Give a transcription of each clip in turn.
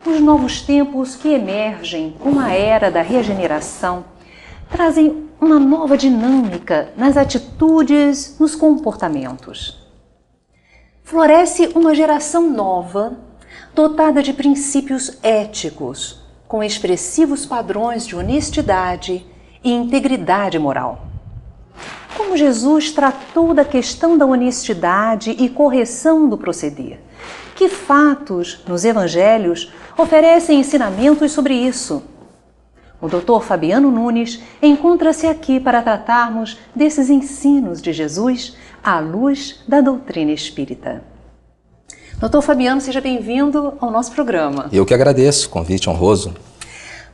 Os novos tempos que emergem com a era da regeneração trazem uma nova dinâmica nas atitudes, nos comportamentos. Floresce uma geração nova, dotada de princípios éticos, com expressivos padrões de honestidade e integridade moral. Como Jesus tratou da questão da honestidade e correção do proceder? Que fatos nos evangelhos oferecem ensinamentos sobre isso? O Dr. Fabiano Nunes encontra-se aqui para tratarmos desses ensinos de Jesus à luz da doutrina espírita. Dr. Fabiano, seja bem-vindo ao nosso programa. Eu que agradeço, convite honroso.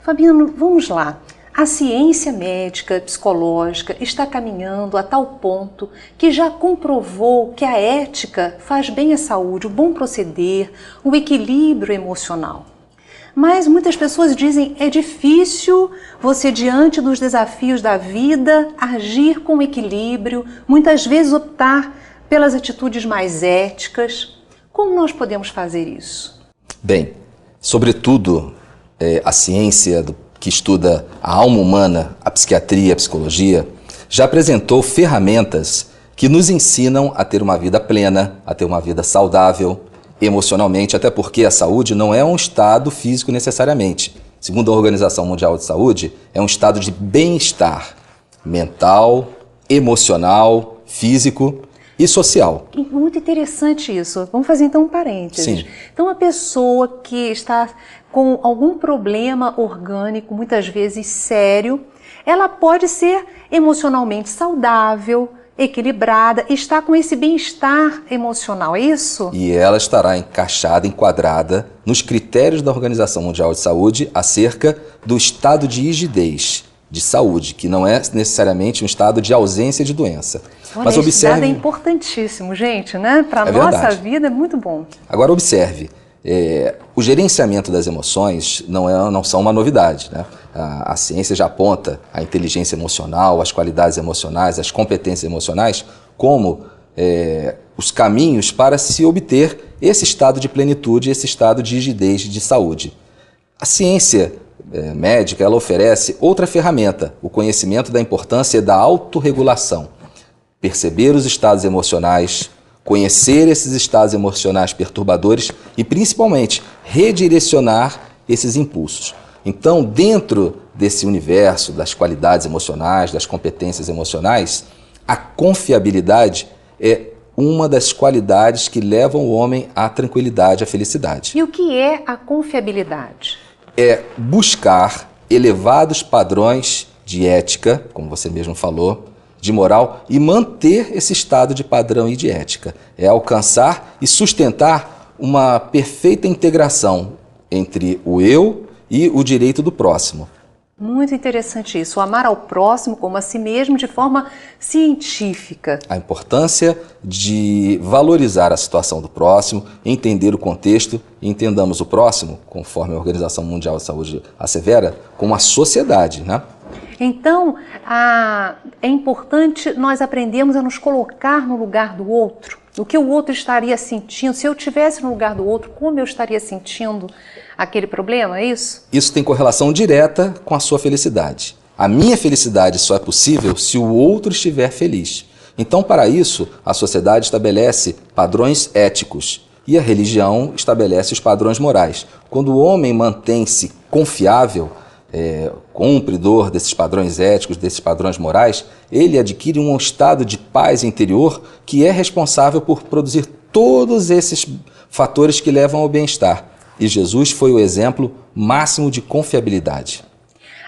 Fabiano, vamos lá. A ciência médica, psicológica está caminhando a tal ponto que já comprovou que a ética faz bem à saúde, o bom proceder, o equilíbrio emocional. Mas muitas pessoas dizem é difícil você, diante dos desafios da vida, agir com equilíbrio, muitas vezes optar pelas atitudes mais éticas. Como nós podemos fazer isso? Bem, sobretudo a ciência que estuda a alma humana, a psiquiatria, a psicologia, já apresentou ferramentas que nos ensinam a ter uma vida plena, a ter uma vida saudável, emocionalmente, até porque a saúde não é um estado físico necessariamente. Segundo a Organização Mundial de Saúde, é um estado de bem-estar mental, emocional, físico e social. Muito interessante isso. Vamos fazer então um parênteses. Sim. Então a pessoa que está com algum problema orgânico, muitas vezes sério, ela pode ser emocionalmente saudável, equilibrada, está com esse bem-estar emocional, é isso? E ela estará encaixada, enquadrada nos critérios da Organização Mundial de Saúde acerca do estado de rigidez de saúde, que não é necessariamente um estado de ausência de doença. Olha, mas observe, esse dado é importantíssimo, gente, né? Para a nossa vida é muito bom. Agora observe, o gerenciamento das emoções não são uma novidade, né? A ciência já aponta a inteligência emocional, as qualidades emocionais, as competências emocionais como os caminhos para se obter esse estado de plenitude, esse estado de rigidez de saúde. A ciência médica ela oferece outra ferramenta, o conhecimento da importância da autorregulação. Perceber os estados emocionais, conhecer esses estados emocionais perturbadores e, principalmente, redirecionar esses impulsos. Então, dentro desse universo das qualidades emocionais, das competências emocionais, a confiabilidade é uma das qualidades que levam o homem à tranquilidade, à felicidade. E o que é a confiabilidade? É buscar elevados padrões de ética, como você mesmo falou, de moral, e manter esse estado de padrão e de ética. É alcançar e sustentar uma perfeita integração entre o eu e o direito do próximo. Muito interessante isso, o amar ao próximo como a si mesmo de forma científica. A importância de valorizar a situação do próximo, entender o contexto e entendamos o próximo, conforme a Organização Mundial de Saúde assevera, como a sociedade, né? Então, é importante nós aprendermos a nos colocar no lugar do outro, o que o outro estaria sentindo. Se eu estivesse no lugar do outro, como eu estaria sentindo aquele problema, é isso? Isso tem correlação direta com a sua felicidade. A minha felicidade só é possível se o outro estiver feliz. Então, para isso, a sociedade estabelece padrões éticos e a religião estabelece os padrões morais. Quando o homem mantém-se confiável, cumpridor desses padrões éticos, desses padrões morais, ele adquire um estado de paz interior que é responsável por produzir todos esses fatores que levam ao bem-estar. E Jesus foi o exemplo máximo de confiabilidade.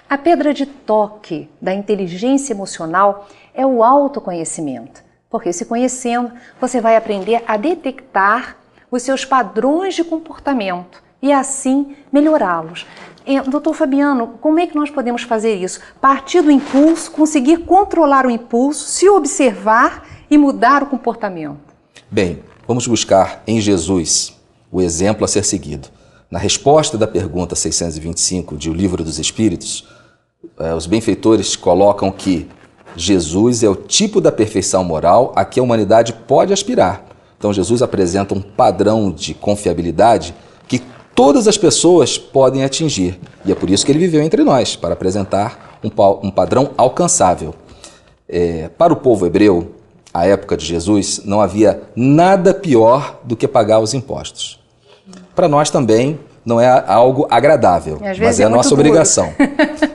A pedra de toque da inteligência emocional é o autoconhecimento, porque se conhecendo, você vai aprender a detectar os seus padrões de comportamento e assim melhorá-los. Doutor Fabiano, como é que nós podemos fazer isso? Partir do impulso, conseguir controlar o impulso, se observar e mudar o comportamento. Bem, vamos buscar em Jesus o exemplo a ser seguido. Na resposta da pergunta 625 de O Livro dos Espíritos, os benfeitores colocam que Jesus é o tipo da perfeição moral a que a humanidade pode aspirar. Então Jesus apresenta um padrão de confiabilidade que todas as pessoas podem atingir. E é por isso que ele viveu entre nós, para apresentar um padrão alcançável. Para o povo hebreu, à época de Jesus, não havia nada pior do que pagar os impostos. Para nós também não é algo agradável, mas é a nossa obrigação.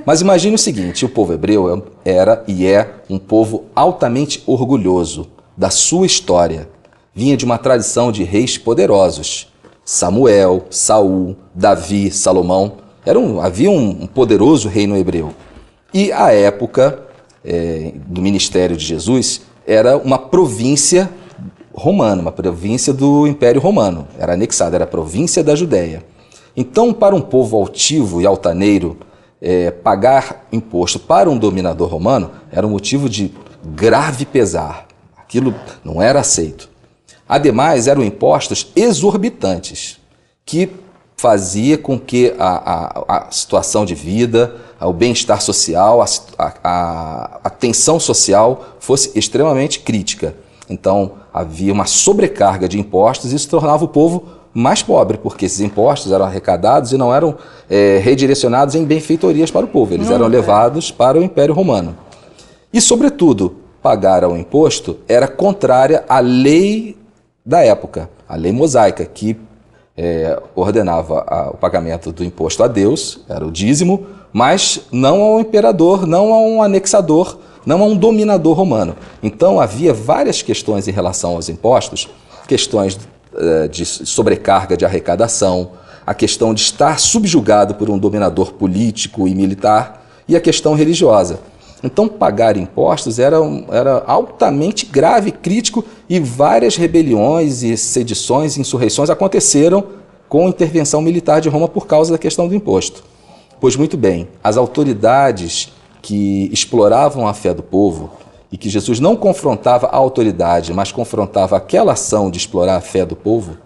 Mas imagine o seguinte, o povo hebreu era e é um povo altamente orgulhoso da sua história. Vinha de uma tradição de reis poderosos. Samuel, Saul, Davi, Salomão. Havia um poderoso reino hebreu. E a época do ministério de Jesus era uma província romana, uma província do Império Romano. Era anexada, era a província da Judéia. Então, para um povo altivo e altaneiro, pagar imposto para um dominador romano era um motivo de grave pesar. Aquilo não era aceito. Ademais, eram impostos exorbitantes, que fazia com que a situação de vida, o bem-estar social, a tensão social fosse extremamente crítica. Então, havia uma sobrecarga de impostos e isso tornava o povo mais pobre, porque esses impostos eram arrecadados e não eram redirecionados em benfeitorias para o povo, eles eram levados para o Império Romano. E, sobretudo, pagar o imposto era contrária à lei da época, a lei mosaica, que ordenava o pagamento do imposto a Deus, era o dízimo, mas não ao imperador, não a um anexador, não a um dominador romano. Então havia várias questões em relação aos impostos, questões de sobrecarga de arrecadação, a questão de estar subjugado por um dominador político e militar e a questão religiosa. Então pagar impostos era altamente grave, crítico, e várias rebeliões e sedições, insurreições aconteceram com a intervenção militar de Roma por causa da questão do imposto. Pois muito bem, as autoridades que exploravam a fé do povo e que Jesus não confrontava a autoridade, mas confrontava aquela ação de explorar a fé do povo,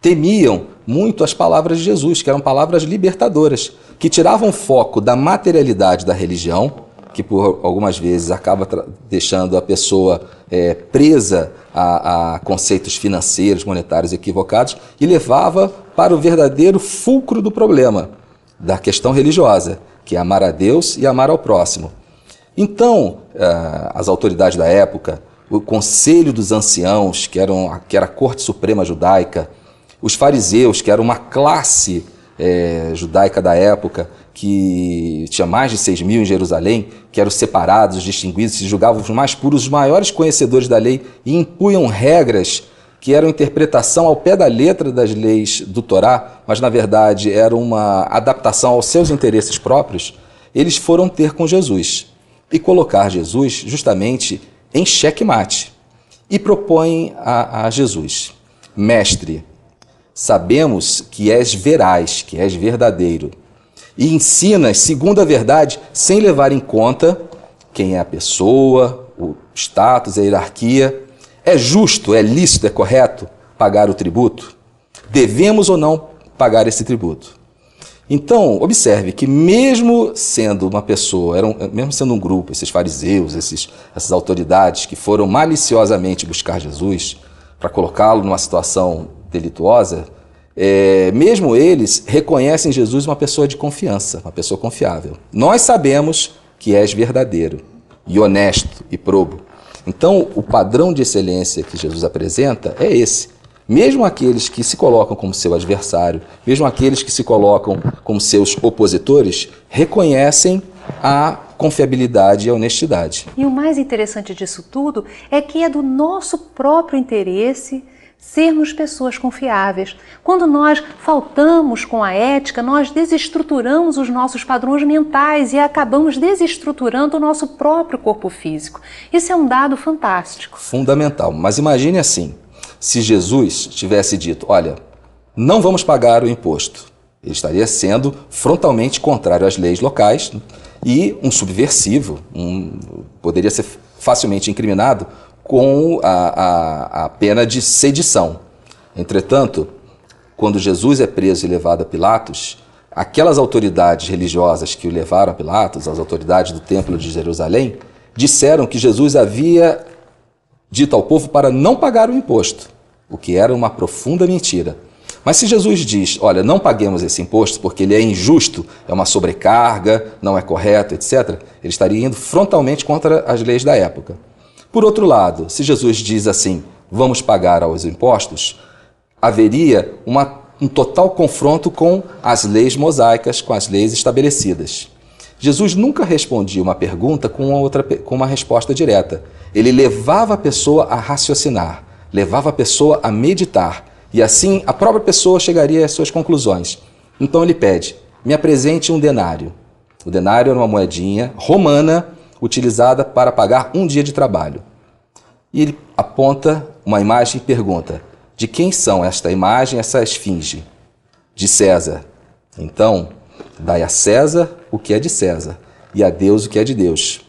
temiam muito as palavras de Jesus, que eram palavras libertadoras, que tiravam foco da materialidade da religião, que por algumas vezes acaba deixando a pessoa presa a conceitos financeiros, monetários equivocados, e levava para o verdadeiro fulcro do problema, da questão religiosa, que é amar a Deus e amar ao próximo. Então, as autoridades da época, o Conselho dos Anciãos, que era a Corte Suprema Judaica, os fariseus, que era uma classe judaica da época, que tinha mais de 6.000 em Jerusalém, que eram separados, distinguidos, se julgavam os mais puros, os maiores conhecedores da lei, e impunham regras que eram interpretação ao pé da letra das leis do Torá, mas na verdade era uma adaptação aos seus interesses próprios. Eles foram ter com Jesus e colocar Jesus justamente em xeque-mate. E propõem a Jesus: Mestre, sabemos que és veraz, que és verdadeiro, e ensinas segundo a verdade, sem levar em conta quem é a pessoa, o status, a hierarquia. É justo, é lícito, é correto pagar o tributo? Devemos ou não pagar esse tributo? Então, observe que mesmo sendo uma pessoa, mesmo sendo um grupo, esses fariseus, essas autoridades que foram maliciosamente buscar Jesus para colocá-lo numa situação delituosa, mesmo eles reconhecem Jesus uma pessoa de confiança, uma pessoa confiável. Nós sabemos que és verdadeiro e honesto e probo. Então, o padrão de excelência que Jesus apresenta é esse. Mesmo aqueles que se colocam como seu adversário, mesmo aqueles que se colocam como seus opositores, reconhecem a confiabilidade e a honestidade. E o mais interessante disso tudo é que é do nosso próprio interesse sermos pessoas confiáveis. Quando nós faltamos com a ética, nós desestruturamos os nossos padrões mentais e acabamos desestruturando o nosso próprio corpo físico. Isso é um dado fantástico. Fundamental. Mas imagine assim, se Jesus tivesse dito, olha, não vamos pagar o imposto, ele estaria sendo frontalmente contrário às leis locais e um subversivo, poderia ser facilmente incriminado com a pena de sedição. Entretanto, quando Jesus é preso e levado a Pilatos, aquelas autoridades religiosas que o levaram a Pilatos, as autoridades do Templo de Jerusalém, disseram que Jesus havia dito ao povo para não pagar o imposto, o que era uma profunda mentira. Mas se Jesus diz, olha, não paguemos esse imposto porque ele é injusto, é uma sobrecarga, não é correto, etc., ele estaria indo frontalmente contra as leis da época. Por outro lado, se Jesus diz assim, vamos pagar os impostos, haveria um total confronto com as leis mosaicas, com as leis estabelecidas. Jesus nunca respondia uma pergunta com uma resposta direta. Ele levava a pessoa a raciocinar, levava a pessoa a meditar, e assim a própria pessoa chegaria às suas conclusões. Então ele pede, me apresente um denário. O denário era uma moedinha romana utilizada para pagar um dia de trabalho. E ele aponta uma imagem e pergunta, de quem são esta imagem, essa esfinge? De César. Então, dai a César o que é de César, e a Deus o que é de Deus.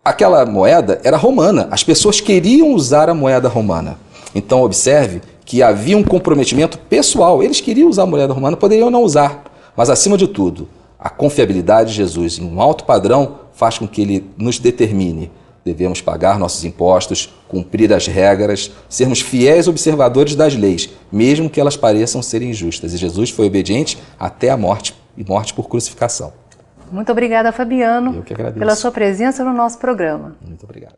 Aquela moeda era romana, as pessoas queriam usar a moeda romana. Então observe que havia um comprometimento pessoal, eles queriam usar a moeda romana, poderiam não usar, mas acima de tudo, a confiabilidade de Jesus em um alto padrão faz com que ele nos determine. Devemos pagar nossos impostos, cumprir as regras, sermos fiéis observadores das leis, mesmo que elas pareçam ser injustas. E Jesus foi obediente até a morte, e morte por crucificação. Muito obrigada, Fabiano, Eu que agradeço. pela sua presença no nosso programa. Muito obrigado.